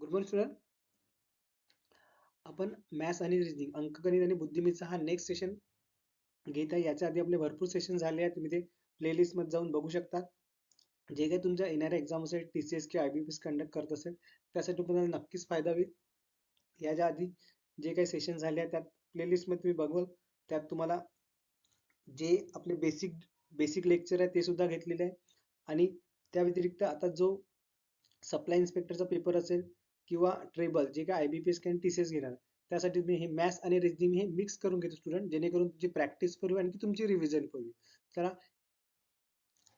Good morning student. आपण maths आणि reasoning अंकगणित आणि बुद्धिमत्ता हा नेक्स्ट सेशन घेत आहे. याच्या आधी आपले भरपूर सेशन झाले आहेत. तुम्ही ते प्लेलिस्ट मध्ये जाऊन बघू शकता. जे काही तुमच्या येणाऱ्या एक्झाम असेल, TCS किंवा IBPS कंडक्ट करत असेल त्यासाठी तुम्हाला नक्कीच फायदा होईल. याच्या आधी जे काही सेशन झाले आहेत त्यात प्लेलिस्ट मध्ये तुम्ही बघवाल. त्यात तुम्हाला जे आपले बेसिक बेसिक लेक्चर आहे ते सुद्धा घेतलेले आहे. आणि त्या व्यतिरिक्त आता जो सप्लाय इन्स्पेक्टरचा पेपर असेल किंवा ट्रेबल जे काय IBPS किंवा TCS घेणार त्यासाठी मी हे मॅथ्स आणि रिजनिंग हे मिक्स करून घेतो स्टुडंट, जेणेकरून तुमची प्रॅक्टिस करू आणि तुमची रिव्हिजन करू. चला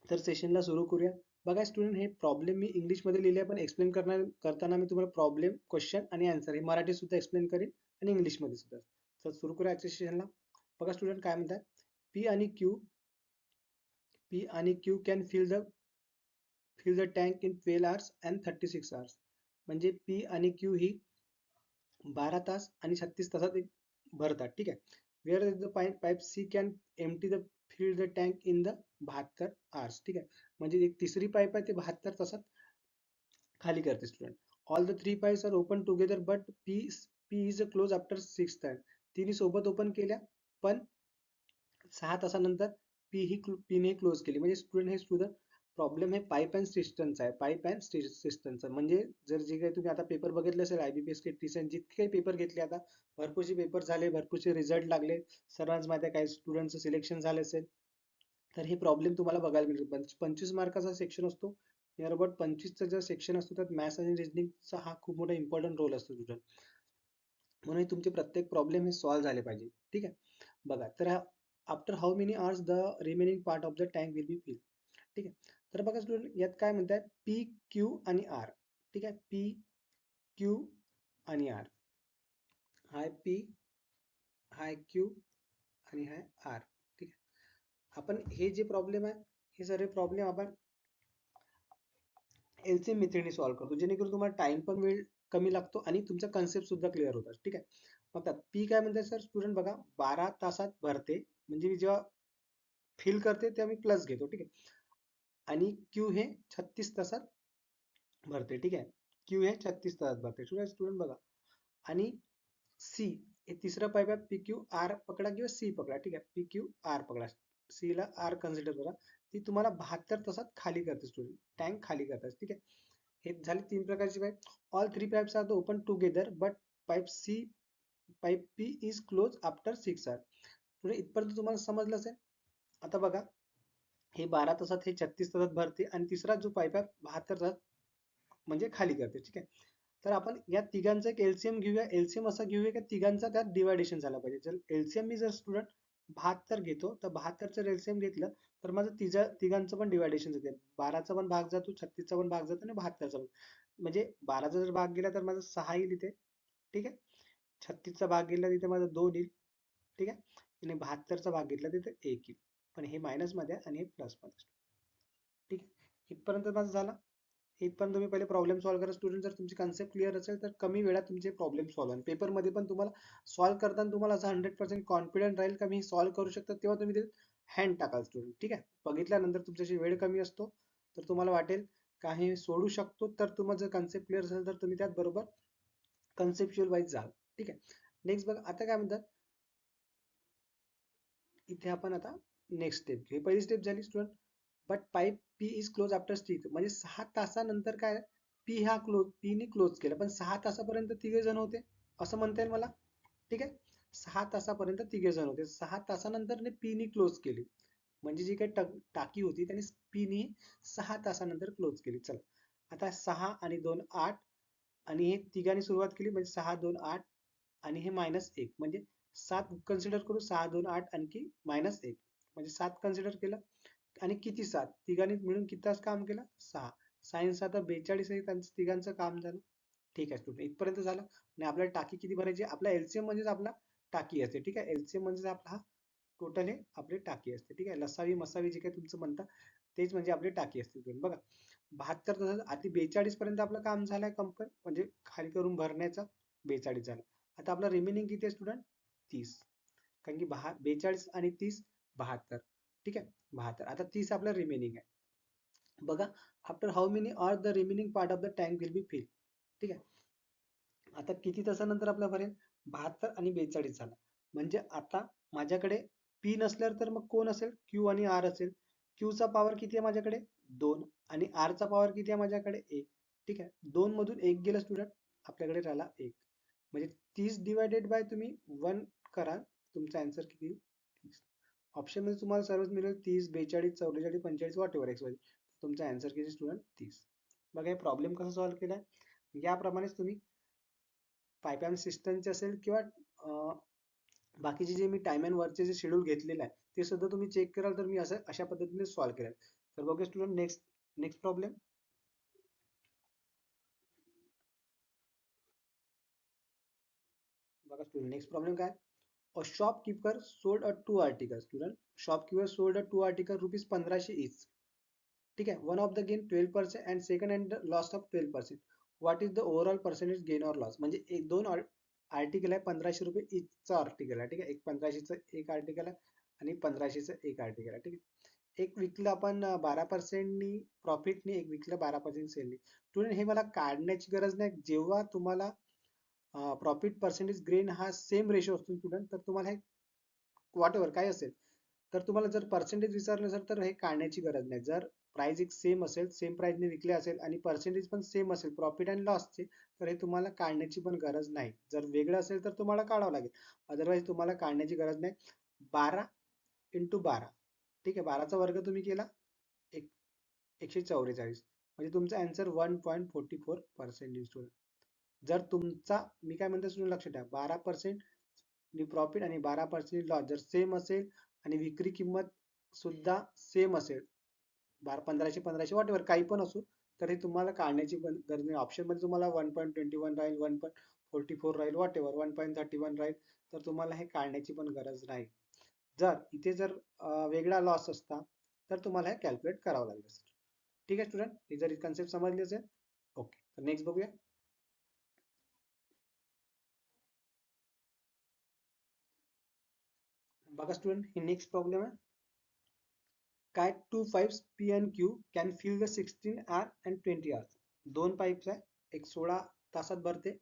तर सेशनला सुरू करूया. बघा स्टुडंट, हे प्रॉब्लेम मी इंग्लिशमध्ये लिहिले पण एक्सप्लेन करताना मी तुम्हाला प्रॉब्लेम, क्वेश्चन आणि आन्सर हे मराठी सुद्धा एक्सप्लेन करेन आणि इंग्लिशमध्ये सुद्धा. तर सुरू करूया आजच्या सेशनला. बघा स्टुडंट काय म्हणतात, पी आणि Q can fill the tank in 12 hours and 36 hours. म्हणजे P आणि Q ही 12 तास आणि 36 तासात भरतात. ठीक आहे. Where the pipe C can empty the fill the tank in the 72 hours. ठीक आहे. म्हणजे एक तिसरी पाईप आहे ते 72 तासात खाली करते student. All the 3 pipes are open together but P is close after 6 time. तिन्ही सोबत ओपन केल्या पण 6 तासानंतर P ने क्लोज केली. म्हणजे स्टुडंट हे सुद्धा प्रॉब्लेम हे पाईप अँड सिस्टमचा आहे. पाईप अँड सिस्टमचा म्हणजे जर जे काही तुम्ही आता पेपर बघितले असेल IBPS के TCS जितके काही पेपर घेतले, आता भरपूरचे पेपर झाले, भरपूरचे रिझल्ट लागले, सर्वांच माहिती आहे काही स्टुडंटचं सिलेक्शन झालं असेल तर हे प्रॉब्लेम तुम्हाला बघायला मिळतो. 25 मार्काचा सेक्शन असतो. नियर अबाउट 25चा जर सेक्शन असतो त्यात मॅथ्स आणि रिजनिंगचा हा खूप मोठा इम्पॉर्टंट रोल असतो स्टुडंट. म्हणून तुमचे प्रत्येक प्रॉब्लेम हे सॉल्व्ह झाले पाहिजे. ठीक आहे. बघा तर after how many hours the remaining part of the tank will be fill. ठीक आहे. तर बघा स्टुडंट यात काय म्हणतात, P Q आणि R. ठीक आहे. P Q आणि R. हाय P, हाय Q आणि हाय R. ठीक आहे. आपण हे जे प्रॉब्लेम आहे हे सर्व प्रॉब्लेम आपण LCM मेथडने सॉल्व्ह करतो, जेणेकरून तुम्हाला टाइम पण वेळ कमी लागतो आणि तुमचा कन्सेप्ट सुद्धा क्लिअर होतात. ठीक आहे. मग P काय म्हणतात सर स्टुडंट, बघा 12 तासात भरते म्हणजे मी जेव्हा फिल करते तेव्हा मी प्लस घेतो. ठीक आहे. आणि Q हे 36 तासात भरते. ठीक आहे. Q हे 36 तासात भरते. स्टुडंट बघा, आणि C हे तिसरा पाईप आहे. PQR पकडा किंवा C पकडा. ठीक आहे. PQR पकडा, C ला R कन्सिडर करा. ती तुम्हाला 72 तासात खाली करते स्टुडंट, टँक खाली करतात. ठीक आहे. हे झाले 3 प्रकारचे pipe. All 3 pipes are open together but pipe P is close after 6 hour. पुढे इथपर्यंत तुम्हाला समजलं असेल. आता बघा हे 12 तासात हे 36 तासात भरते आणि तिसरा जो पाईप आहे 72 तासात म्हणजे खाली करते. ठीक आहे. तर आपण या तिघांचा एक LCM घेऊया. LCM असा घेऊया की तिघांचा त्यात डिवायडेशन झाला पाहिजे. जर LCM मी जर स्टुडंट 72 घेतो तर 72 जर LCM घेतलं तर माझं तिघांचं पण डिवायडेशन जाते. 12चा पण भाग जातो, 36चा पण भाग जातो आणि 72चा पण. म्हणजे 12चा जर भाग गेला तर माझा 6 येईल इथे. ठीक आहे. 36चा भाग गेला तिथे माझा 2 येईल. ठीक आहे. आणि 72चा भाग घेतला तिथे 1 येईल. पण हे मायनस मध्ये आणि हे प्लस मध्ये. ठीक आहे. इथपर्यंत माझं झालं. इथपर्यंत तुम्ही पहिले प्रॉब्लेम सॉल्व्ह करा स्टुडंट. जर तुमची कन्सेप्ट क्लिअर असेल तर कमी वेळात तुमचे प्रॉब्लेम सॉल्व्ह होईल. पेपरमध्ये पण तुम्हाला सॉल्व्ह करताना तुम्हाला असं 100% कॉन्फिडंट राहील का मी सॉल्व्ह करू शकतो, तेव्हा तुम्ही ते हँड टाकाल स्टुडंट. ठीक आहे. बघितल्यानंतर तुमच्याशी वेळ कमी असतो तर तुम्हाला वाटेल काही सोडू शकतो, तर तुम्हाला जर कन्सेप्ट क्लिअर असेल तर तुम्ही त्यात बरोबर कन्सेप्च्युअल वाईज जाल. ठीक आहे. नेक्स्ट बघा आता काय म्हणतात, इथे आपण आता नेक्स्ट स्टेप घेऊ. पहिली स्टेप झाली student, but pipe P is close after 6. म्हणजे 6 तासानंतर काय P ने क्लोज केलं, पण 6 तासापर्यंत तिघे जण होते असं म्हणता येईल मला. ठीक आहे. 6 तासापर्यंत तिघे जण होते. 6 तासानंतर P ने क्लोज केली म्हणजे जी काही टाकी होती त्याने P ने 6 तासानंतर क्लोज केली. चला आता 6 आणि 2 8 आणि हे तिघांनी सुरुवात केली म्हणजे 6 2 8 आणि हे -1 म्हणजे 7 कन्सिडर करू. 6 2 8 आणखी -1 म्हणजे 7 कन्सिडर केलं. आणि किती 7 तिघांनी मिळून किती तास काम केलं, 6. सायन्स आता 42 हे त्यांचं तिघांचं काम झालं. ठीक आहे स्टुडंट, इथपर्यंत झालं. आणि आपल्याला टाकी किती भरायची, आपला LCM म्हणजेच आपला टाकी असते. ठीक आहे. LCM म्हणजे आपला हा टोटल हे आपली टाकी असते. ठीक आहे. लसावी मसावी जे काही तुमचं म्हणता तेच म्हणजे आपली टाकी असते. बघा 72 तासात आधी 42 पर्यंत आपलं काम झालंय कंप्लीट, म्हणजे खाली करून भरण्याचा 42 झालं. आता आपला रिमेनिंग किती आहे स्टुडंट, 30. कारण की 42 आणि 30 72. ठीक आहे. 72. आता 30 आपलं रिमेनिंग आहे. बघा after how many are the remaining part of the tank will be fill. ठीक आहे. आता किती तासानंतर आपला भरेल? 72 आणि 42 झाला. म्हणजे आता माझ्याकडे P नसल्यावर तर मग कोण असेल? Q आणि R असेल. Q चा पॉवर किती आहे माझ्याकडे? 2 आणि R चा पॉवर किती आहे माझ्याकडे? 1. ठीक आहे. 2 मधून 1 गेलं स्टुडंट, आपल्याकडे राहिला 1. म्हणजे 30 डिवायडेड बाय तुम्ही 1 करा, तुमचा आन्सर किती? 30. ऑप्शन मध्ये तुम्हाला सर्वच मिळेल 30, 42, 44, 45 वॉट एव्हर एक्स वाय. तुमचा आन्सर किती स्टुडंट? 30. बघा हे प्रॉब्लेम कसा सॉल्व्ह केलाय. याप्रमाणेच तुम्ही पाईपलाईन सिस्टमचे असेल किंवा बाकीचे जे मी टाइम अँड वर्कचे जे शेड्यूल घेतलेलं आहे ते सुद्धा तुम्ही चेक कराल तर मी असं अशा पद्धतीने सॉल्व्ह केलं. तर बघा स्टुडंट, नेक्स्ट नेक्स्ट प्रॉब्लेम. बघा स्टुडंट, नेक्स्ट प्रॉब्लेम काय? A shopkeeper sold a two article. Student, shopkeeper sold a two article rupees 1500 each. ठीक आहे. One of the gain 12% and second hand loss of 12%. What is the overall percentage gain or loss? म्हणजे एक दोन article आहे, 1500 रुपये इचचा article आहे. ठीक आहे. एक 1500चं एक आर्टिकल आहे आणि 1500चं एक आर्टिकल आहे. ठीक आहे. एक विकलं आपण 12%नी प्रॉफिटनी, एक विकलं 12% सेलनी. स्टुडंट, हे मला काढण्याची गरज नाही. जेव्हा तुम्हाला प्रॉफिट पर्सेंटेज गेन हा सेम रेशो असतो स्टुडंट, तर तुम्हाला हे वॉट एव्हर काय असेल, तर तुम्हाला जर पर्सेंटेज विचारलं असेल तर हे काढण्याची गरज नाही. जर प्राइस एक सेम असेल, सेम प्राइसने विकले असेल आणि पर्सेंटेज पण सेम असेल प्रॉफिट अँड लॉसचे, तर हे तुम्हाला काढण्याची पण गरज नाही. जर वेगळं असेल तर तुम्हाला काढावं लागेल, अदरवाईज तुम्हाला काढण्याची गरज नाही. 12 × 12. ठीक आहे. 12चा वर्ग तुम्ही केला, 144, म्हणजे तुमचा आन्सर 1.44% जर तुमचा, मी काय म्हणतो स्टुडंट लक्षात ठेवा, 12% प्रॉफिट आणि 12% लॉस जर सेम असेल आणि विक्री किंमत सुद्धा सेम असेल, 1500 वॉट एव्हर काही पण असो, तर हे तुम्हाला काढण्याची पण गरज नाही. ऑप्शन मध्ये तुम्हाला 1.21 राहील, 1.44 राहील, वॉट एव्हर 1.31 राहील, तर तुम्हाला हे काढण्याची पण गरज नाही. जर इथे जर वेगळा लॉस असता तर तुम्हाला हे कॅल्क्युलेट करावं लागेल. ठीक आहे स्टुडंट, ही जर कन्सेप्ट समजली असेल. ओके, तर नेक्स्ट बघूया. बघा स्टुडंट, ही नेक्स्ट प्रॉब्लेम आहे. काय two pipes P and Q can fill the 16 hours and 20 hours. दोन पाईप्स आहे, एक 16 तासात भरते,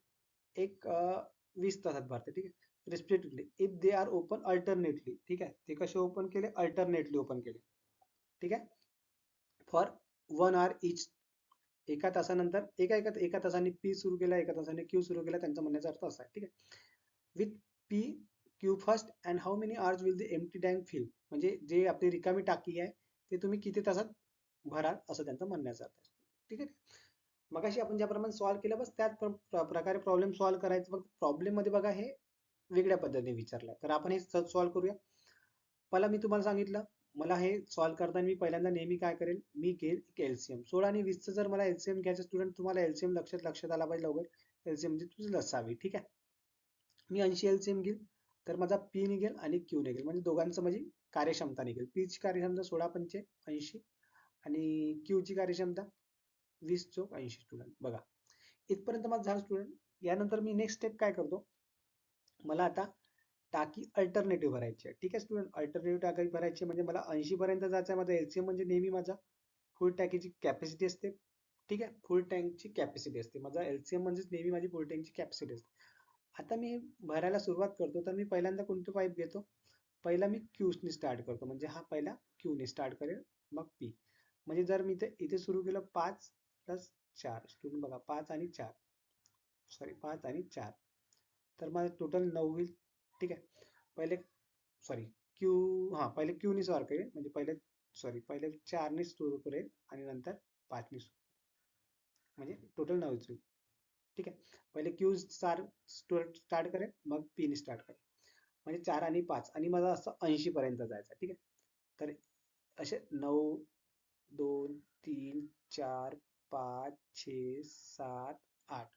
एक 20 तासात भरते. ठीक आहे. Respectively if they are open alternately. ठीक आहे. ते कसे ओपन केले? अल्टरनेटली ओपन केले. ठीक आहे. फॉर 1 आवर इच. एका तासानंतर एका एका एका तासाने पी सुरू केला, एका तासाने क्यू सुरू केला, त्यांचा म्हणण्याचा अर्थ असा आहे. ठीक आहे. With P Q first and how many hours will the empty tank fill. म्हणजे जे आपली रिकामी टाकी आहे ते तुम्ही किती तासात भराल, असं त्यांचं म्हणण्याचा अर्थ आहे. ठीक आहे. मगाशी आपण ज्याप्रमाणे सॉल्व्ह केलं, बस त्याच प्रकारे प्रॉब्लेम सॉल्व्ह करायचं. फक्त प्रॉब्लेम मध्ये बघा हे वेगळ्या पद्धतीने विचारलं, तर आपण हे सॉल्व्ह करूया. पहिला मी तुम्हाला सांगितलं, मला हे सॉल्व्ह करताना मी पहिल्यांदा नेहमी काय करेल, मी घेईल एलसीएम. 16 आणि 20 जर मला एलसीएम घ्यायचं स्टुडंट, तुम्हाला एलसीएम लक्षात आला पाहिजे लवकर. एलसीएम म्हणजे तुझी लसावी. ठीक आहे. मी 80 एलसीएम घेईल, तर माझा पी निघेल आणि क्यू निघेल, म्हणजे दोघांचं माझी कार्यक्षमता निघेल. पी ची कार्यक्षमता 16×5 = 80 आणि क्यू ची कार्यक्षमता 20×80. स्टुडंट बघा, इथपर्यंत माझं झालं स्टुडंट. यानंतर मी नेक्स्ट स्टेप काय करतो, मला आता टाकी अल्टरनेटिव्ह भरायची आहे. ठीक आहे स्टुडंट, अल्टरनेटिव्ह टाकी भरायची म्हणजे मला 80 पर्यंत जायचं आहे. माझा एलसीएम म्हणजे नेहमी माझा फुल टाकीची कॅपॅसिटी असते. ठीक आहे. फुल टँकची कॅपॅसिटी असते. माझा एलसीएम म्हणजेच नेहमी माझी फुल टँकची कॅपॅसिटी असते. आता मी भरायला सुरुवात करतो, तर मी पहिल्यांदा कोणतं पाईप घेतो? पहिला मी क्यू ने स्टार्ट करतो, म्हणजे हा पहिला क्यू ने स्टार्ट करेल, मग पी. म्हणजे जर मी इथे सुरू केलं 5+4, स्टुडंट बघा 5 आणि 4, तर माझं टोटल 9 होईल. ठीक आहे. पहिले सॉरी क्यू, हा पहिले क्यू ने सुरू करेल, म्हणजे पहिले 4 ने सुरू करेल आणि नंतर 5 ने, म्हणजे टोटल 9 होईल. ठीक आहे. पहिले क्यू स्टार्ट करेल, मग पी ने स्टार्ट करेल, म्हणजे 4 आणि 5, आणि मला असं 80 पर्यंत जायचं. ठीक आहे. तर असे 9, 2, 3, 4, 5, 6, 7, 8.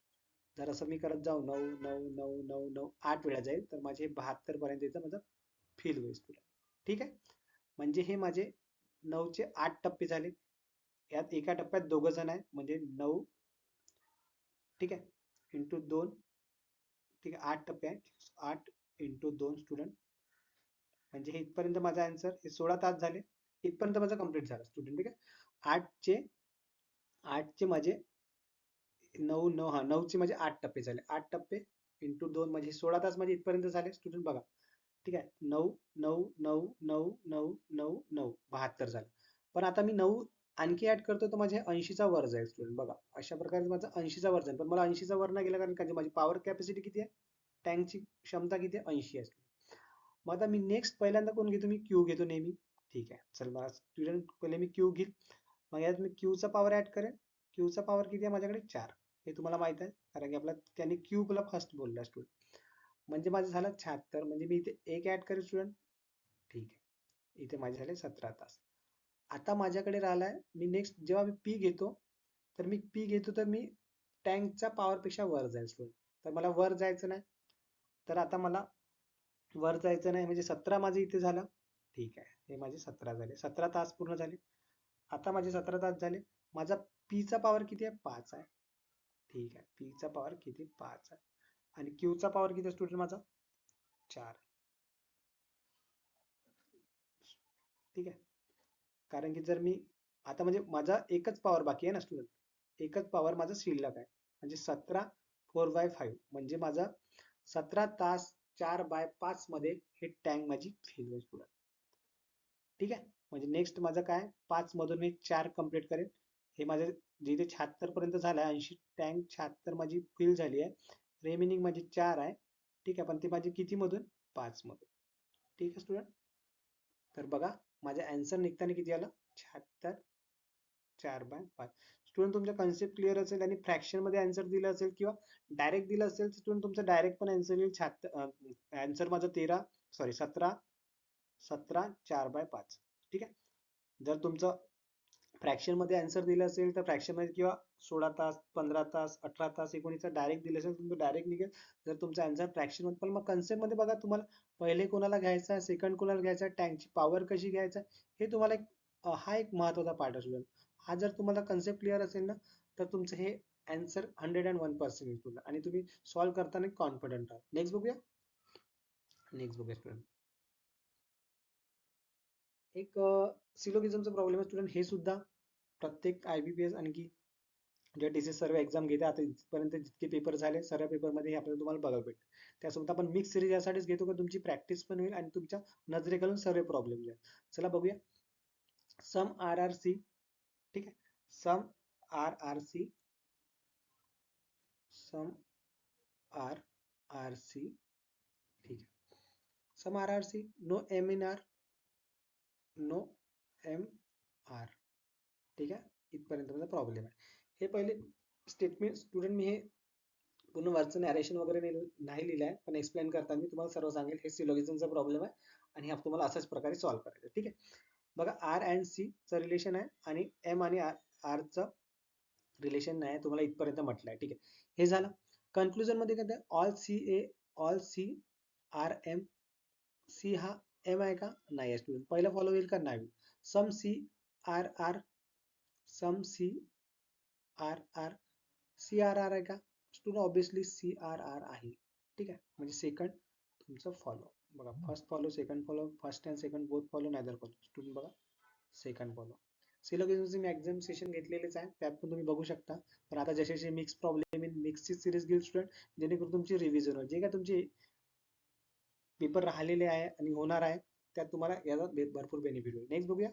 जर असं मी करत जाऊ 9, 9, 9, 9, 9, 8 वेळा जाईल, तर माझे 72 पर्यंत यायचं माझं फील होईल तुला. ठीक आहे. म्हणजे हे माझे 9चे 8 टप्पे झाले. यात एका टप्प्यात दोघं जण आहे, म्हणजे 9, ठीक आहे, इंटू 2. ठीक आहे. 8 टप्पे आहेत, 8 × 2 स्टुडंट, म्हणजे हे इथपर्यंत माझा आन्सर हे 16 तास झाले. इथपर्यंत माझं कम्प्लीट झालं स्टुडंट. ठीक आहे. 8चे माझे 9 9 हा 9चे माझे 8 टप्पे झाले. 8 टप्पे इंटू 2 म्हणजे 16 तास माझे इथपर्यंत झाले स्टुडंट बघा. ठीक आहे. 9 9 9 9 9 9 9 72 झाले. पण आता मी 9 आणखी ऍड करतो तर माझे 80चा वर जाईल स्टुडंट बघा. अशा प्रकारे माझा 80चा वर जाईल. पण मला 80चा वर नाही गेला कारण का माझी पॉवर कॅपॅसिटी किती आहे? टँकची क्षमता किती आहे? 80 आहे. मग आता मी नेक्स्ट पहिल्यांदा कोण घेतो? मी क्यू घेतो नेहमी. ठीक आहे. चल मला स्टुडंट पहिले मी क्यू घेईल. मग यात मी क्यूचा पॉवर ऍड करेन. क्यूचा पॉवर किती आहे माझ्याकडे? 4. हे तुम्हाला माहित आहे कारण की आपला त्यांनी क्यूबला फर्स्ट बोलला स्टुडंट. म्हणजे माझं झालं 76. म्हणजे मी इथे 1 ऍड करेन स्टुडंट. ठीक आहे. इथे माझे झाले 17 तास. आता माझ्याकडे राहिलाय मी नेक्स्ट जेव्हा मी पी घेतो तर मी पी घेतो तर मी टँकच्या पॉवर पेक्षा वर जाईल स्टुडंट. तर मला वर जायचं नाही. तर आता मला वर जायचं नाही म्हणजे 17 माझे इथे झालं. ठीक आहे. हे माझे 17 झाले. 17 तास पूर्ण झाले. आता माझे 17 तास झाले. माझा पी चा पॉवर किती आहे? 5 आहे. ठीक आहे. पी चा पॉवर किती? 5 आहे. आणि क्यू चा पॉवर किती स्टुडंट माझा? 4. ठीक आहे. कारण की जर मी आता म्हणजे माझा एकच पॉवर बाकी आहे ना स्टुडंट. एकच पॉवर माझा शिल्लक आहे. म्हणजे 17 4/5 म्हणजे माझा 17 तास 4/5 मध्ये हे टँक माझी फिल होईल स्टुडंट. ठीक आहे. म्हणजे नेक्स्ट माझं काय? 5 मधून मी 4 कंप्लीट करेन. हे माझं जिथे 76 पर्यंत झालं आहे 80 टँक 76 माझी फिल झाली आहे. रिमेनिंग माझी 4 आहे. ठीक आहे. पण ती माझी किती मधून? 5 मधून. ठीक आहे स्टुडंट. तर बघा माझ्या आन्सर निघताना किती आलं? 76 4/5. स्टुडंट तुमच्या कन्सेप्ट क्लिअर असेल आणि फ्रॅक्शन मध्ये आन्सर दिलं असेल किंवा डायरेक्ट दिलं असेल तर स्टुडंट तुमचं डायरेक्ट पण आन्सर येईल. आन्सर माझं 17 4/5. ठीक आहे. जर तुमचं फ्रॅक्शन मध्ये आन्सर दिलं असेल तर फ्रॅक्शन मध्ये किंवा 16 तास 15 तास 18 तास 19 डायरेक्ट दिलं असेल तुमचं डायरेक्ट निघेल. जर तुमचा आन्सर फ्रॅक्शन मध्ये पण मग कन्सेप्ट मध्ये बघा तुम्हाला पहिले कोणाला घ्यायचा सेकंड कोणाला घ्यायचा टँकची पॉवर कशी घ्यायचा हे तुम्हाला हा एक महत्वाचा पार्ट असेल. हा जर तुम्हाला कन्सेप्ट क्लिअर असेल ना तर तुमचं हे आन्सर 101% येईल आणि तुम्ही सॉल्व्ह करताना कॉन्फिडंट आहात. नेक्स्ट बघूया स्टुडंट. एक सिलोगिझमचा प्रॉब्लेम आहे स्टुडंट. हे सुद्धा प्रत्येक IBPS आणखी जे TCS सर्व एक्झाम घेते आता इथपर्यंत जितके पेपर झाले सर्व पेपरमध्ये हे आपल्याला तुम्हाला बघायला भेटते. त्यासोबत आपण मिक्स सिरीज यासाठीच घेतो की तुमची प्रॅक्टिस पण होईल आणि तुमच्या नजरेखालून सर्व प्रॉब्लेम जाईल. चला बघूया. सम RRC. ठीक आहे. Sum RRC. सम RRC. ठीक आहे. Sum RRC. No M in R. No MR. ठीक आहे. इथपर्यंत माझा प्रॉब्लेम आहे. हे पहिले स्टेटमेंट स्टुडंट मी हे पूर्ण वरचं नॅरेशन वगैरे नाही लिहिलं आहे पण एक्सप्लेन करताना मी तुम्हाला सर्व सांगेल. हे सिलोगिझमचा प्रॉब्लेम आहे आणि हा तुम्हाला अशाच प्रकारे सॉल्व्ह करायचा. ठीक आहे. बघा R अँड C चं रिलेशन आहे आणि M आणि R चं रिलेशन नाही तुम्हाला इथपर्यंत म्हटलं आहे. ठीक आहे. हे झालं. कन्क्लुजन मध्ये काय all C R M. C हा एम आहे का? नाही आहे स्टुडंट. पहिला फॉलो होईल का? नाही. Some C are R. Some C are R. C are R आहे का? Student obviously C are R आहे. ठीक आहे. म्हणजे सेकंड तुमचं फॉलो. बघा first follow second follow first and second both follow neither follow. Student बघा सेकंड फॉलो. सिलोगिझमचे मी एक्झाम सेशन घेतलेलेच आहे त्यात पण तुम्ही बघू शकता. पण आता जसे जसे मिक्स प्रॉब्लेम इन मिक्सची सिरीज घेईल स्टुडंट जेणेकरून तुमची रिव्हिजन होईल. जे काय तुमचे पेपर राहिलेले आहे आणि होणार आहे त्यात तुम्हाला याचा भरपूर बेनिफिट होईल. नेक्स्ट बघूया.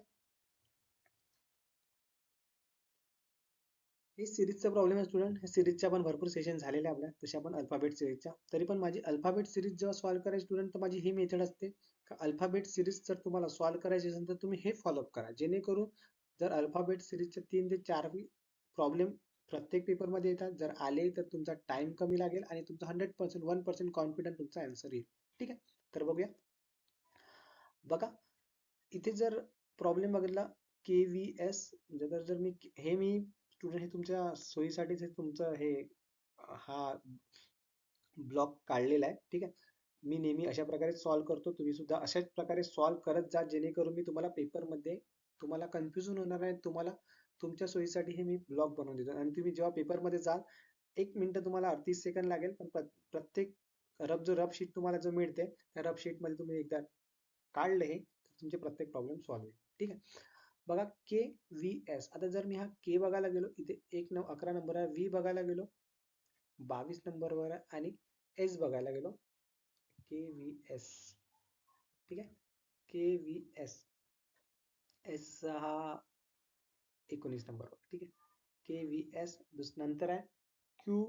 हे सिरीजचा प्रॉब्लेम आहे स्टुडंट. हे सिरीजच्या पण भरपूर सेशन झालेले आपल्या तशा पण अल्फाबेट सिरीजच्या. तरी पण माझी अल्फाबेट सिरीज जेव्हा सॉल्व्ह करायची स्टुडंट तर माझी ही मेथड असते का अल्फाबेट सिरीज जर तुम्हाला सॉल्व्ह करायची असेल तर तुम्ही हे फॉलोअप करा जेणेकरून जर अल्फाबेट सिरीजचे 3 ते 4 प्रॉब्लेम प्रत्येक पेपरमध्ये येतात जर आले तर तुमचा टाइम कमी लागेल आणि तुमचा 100% 1% कॉन्फिडंट तुमचा आन्सर येईल. ठीक आहे. तर बघूया. बघा इथे जर प्रॉब्लेम बघितला KVS म्हणजे जर मी स्टुडंट हे तुमच्या सोयीसाठीच हे तुमचं हे हा ब्लॉक काढलेला आहे. ठीक आहे. मी नेहमी अशा प्रकारे सॉल्व्ह करतो. तुम्ही सुद्धा अशाच प्रकारे सॉल्व्ह करत जा जेणेकरून मी तुम्हाला पेपरमध्ये तुम्हाला कन्फ्युजन होणार नाही. तुम्हाला तुमच्या सोयीसाठी हे मी ब्लॉक बनवून देतो आणि तुम्ही जेव्हा पेपरमध्ये जाल 1 मिनिट तुम्हाला 38 सेकंद लागेल पण प्रत्येक रफ शीट तुम्हाला जो मिळते त्या रफ शीट मध्ये तुम्ही एकदा काढले हे तर तुमचे प्रत्येक प्रॉब्लेम सॉल्व्ह होईल. ठीक आहे. बघा के व्ही एस. आता जर मी हा के बघायला गेलो, इथे 11 नंबर आहे, व्ही बघायला गेलो 22 नंबरवर आहे, आणि एस बघायला गेलो के व्ही एस. ठीक आहे, के व्ही एस. एस हा 19 नंबरवर. ठीक आहे, के व्ही एस. नंतर आहे क्यू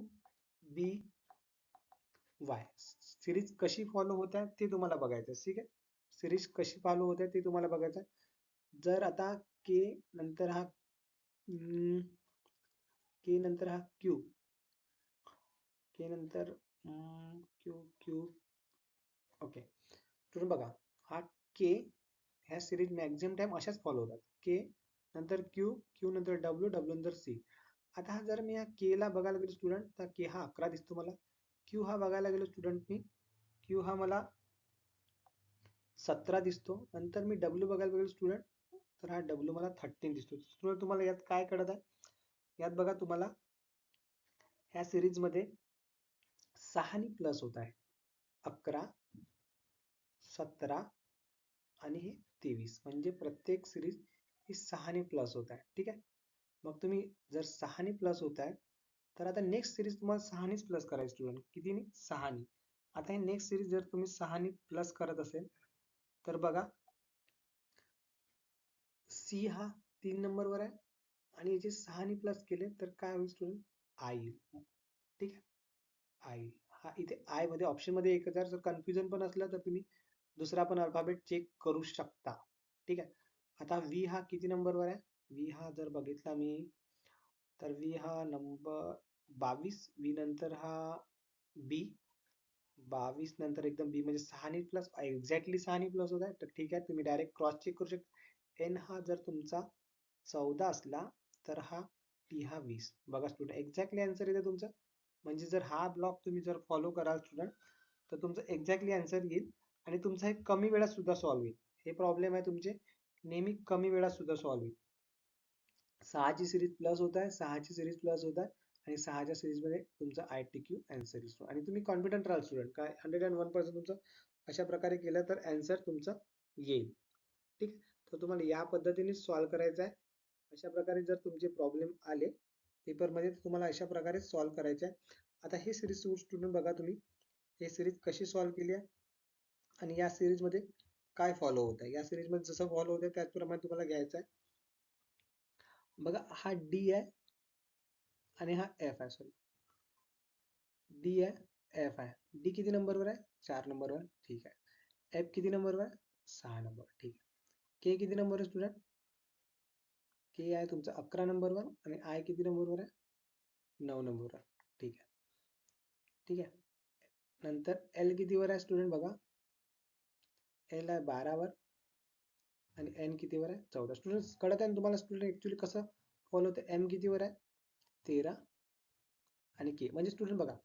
बी वाय. सिरीज कशी फॉलो होत आहे ते तुम्हाला बघायचं आहे. ठीक आहे, सिरीज कशी फॉलो होत आहे ते तुम्हाला बघायचं आहे. जर आता के नंतर हा के नंतर हा क्यू, के नंतर क्यू क्यू. ओके, तुम्ही बघा हा के, ह्या सिरीज मॅक्झिमम टाइम अशाच फॉलो होतात. के नंतर क्यू, क्यू नंतर डब्ल्यू, डब्ल्यू नंतर सी. आता हा जर मी हा के ला बघायला गेलो स्टुडंट, तर के हा 11 दिसतो मला. क्यू हा बघायला गेलो स्टुडंट मी, क्यू हा मला 17 दिसतो. नंतर मी डब्ल्यू बघायला गेलो स्टुडंट, तर हा डब्ल्यू मला 13 दिसतो. स्टुडंट तुम्हाला यात काय कळत आहे? यात बघा तुम्हाला ह्या सिरीज मध्ये 6 नी प्लस होत आहे. 11, 17 आणि हे 23, म्हणजे प्रत्येक सिरीज ही 6 ने प्लस होत आहे. ठीक आहे, मग तुम्ही जर 6 ने प्लस होत आहे, तर आता नेक्स्ट सिरीज तुम्हाला 6 नेच प्लस करायची स्टुडंट. कितीने? 6 ने. आता हे नेक्स्ट सिरीज जर तुम्ही 6 ने प्लस करत असेल, तर बघा सी हा 3 नंबरवर आहे, आणि याचे 6 ने प्लस केले तर काय होईल स्टुडंट? आय येईल. ठीक आहे, आय. हा इथे आय मध्ये ऑप्शन मध्ये एक जर कन्फ्युजन पण असलं तर तुम्ही दुसरा पण अल्फाबेट चेक करू शकता. ठीक आहे, आता व्ही हा किती नंबरवर आहे? व्ही हा जर बघितला मी, तर व्ही हा नंबर 22. व्ही नंतर हा बी, 22 नंतर एकदम बी म्हणजे 6 ने प्लस, एक्झॅक्टली 6 ने प्लस होत आहे. तर ठीक आहे, तुम्ही डायरेक्ट क्रॉस चेक करू शकता. एन हा जर तुमचा 14 असला, तर हा टी हा 20. बघा स्टुडंट, एक्झॅक्टली आन्सर येते तुमचं. म्हणजे जर हा ब्लॉक तुम्ही जर फॉलो कराल स्टुडंट, तर तुमचं एक्झॅक्टली आन्सर येईल, आणि तुमचा हे कमी वेळात सुद्धा सॉल्व्ह होईल. हे प्रॉब्लेम आहे तुमचे नेहमी कमी वेळात सुद्धा सॉल्व्ह होईल. 6ची सिरीज प्लस होत आहे, 6ची सिरीज प्लस होत आहे, आणि 6च्या सिरीज मध्ये तुमचा आय टी क्यू आन्सर येईल. आणि तुम्ही कॉन्फिडंट राहाल स्टुडंट, काय 101% तुमचं अशा प्रकारे केलं तर आन्सर तुमचं येईल. ठीक, तर तुम्हाला या पद्धतीने सॉल्व्ह करायचं आहे. अशा प्रकारे जर तुमचे प्रॉब्लेम आले पेपरमध्ये, तर तुम्हाला अशा प्रकारे सॉल्व्ह करायचे आहे. आता हे सिरीज स्टुडंट बघा तुम्ही, हे सिरीज कशी सॉल्व्ह केली आहे, आणि या सिरीज मध्ये काय फॉलो होत आहे. या सिरीज मध्ये जसं फॉलो होत आहे त्याचप्रमाणे तुम्हाला घ्यायचं आहे. बघा हा डी आहे, आणि हा एफ आहे. सॉरी, डी आहे, एफ आहे. डी किती नंबरवर आहे? 4 नंबरवर. ठीक आहे, एफ किती नंबरवर आहे? 6 नंबर. ठीक आहे, के किती नंबर आहे स्टुडंट? के आहे तुमचा 11 नंबरवर, आणि आय किती नंबरवर आहे? 9 नंबरवर. ठीक आहे, ठीक आहे. नंतर एल कितीवर आहे स्टुडंट? बघा एल आहे 12 वर, आणि एन कितीवर आहे? 14. स्टुडंट कळत आहे ना तुम्हाला स्टुडंट ऍक्च्युली कसं फॉलो होतं? एम कितीवर आहे? 13, आणि के म्हणजे स्टुडंट बघा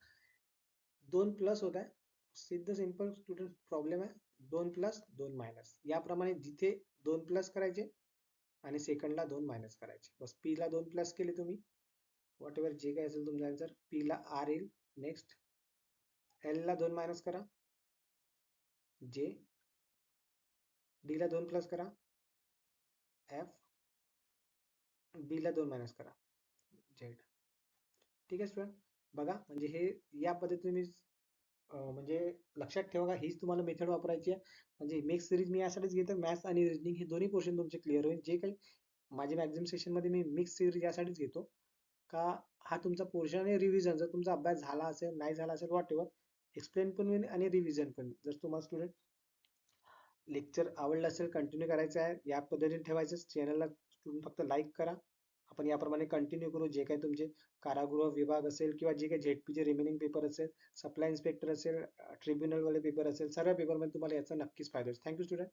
2 प्लस होत आहे. सिद्ध सिंपल स्टुडंट प्रॉब्लेम आहे. 2 प्लस 2 मायनस, याप्रमाणे जिथे 2 प्लस करायचे आणि सेकंडला 2 मायनस करायचे. बस पी ला 2 प्लस केले तुम्ही, वॉट एव्हर जे काय असेल तुमचा आन्सर, पी ला आर येईल. नेक्स्ट एल ला 2 मायनस करा, जे. डी ला 2 प्लस करा, एफ. बी ला 2 मायनस करा, झेड. ठीक आहे स्टुडंट, बघा म्हणजे हे या पद्धतीने म्हणजे लक्षात ठेवा का, हीच तुम्हाला मेथड वापरायची आहे. म्हणजे मिक्स सिरीज मी यासाठीच घेतो, मॅथ्स आणि रिजनिंग हे दोन्ही पोर्शन तुमचे क्लिअर होईल. जे काही माझे मॅक्झिमम सेशन मध्ये मी मिक्स सिरीज यासाठीच घेतो का, हा तुमचा पोर्शन आहे रिव्हिजन. जर तुमचा अभ्यास झाला असेल, नाही झाला असेल, वॉट एव्हर, एक्सप्लेन पण होईल आणि रिव्हिजन पण. जर तुम्हाला स्टुडंट लेक्चर आवडलं असेल, कंटिन्यू करायचं आहे, या पद्धतीने ठेवायचं. चॅनलला तुम्ही फक्त लाईक करा. आपण याप्रमाणे कंटिन्यू करू. जे काही तुमचे कारागृह विभाग असेल, किंवा जे काही झेडपीचे रिमेनिंग पेपर असेल, सप्लाय इन्स्पेक्टर असेल, ट्रिब्युनल वाले पेपर असेल, सर्व पेपरमध्ये तुम्हाला याचा नक्कीच फायदा होईल. Thank you student.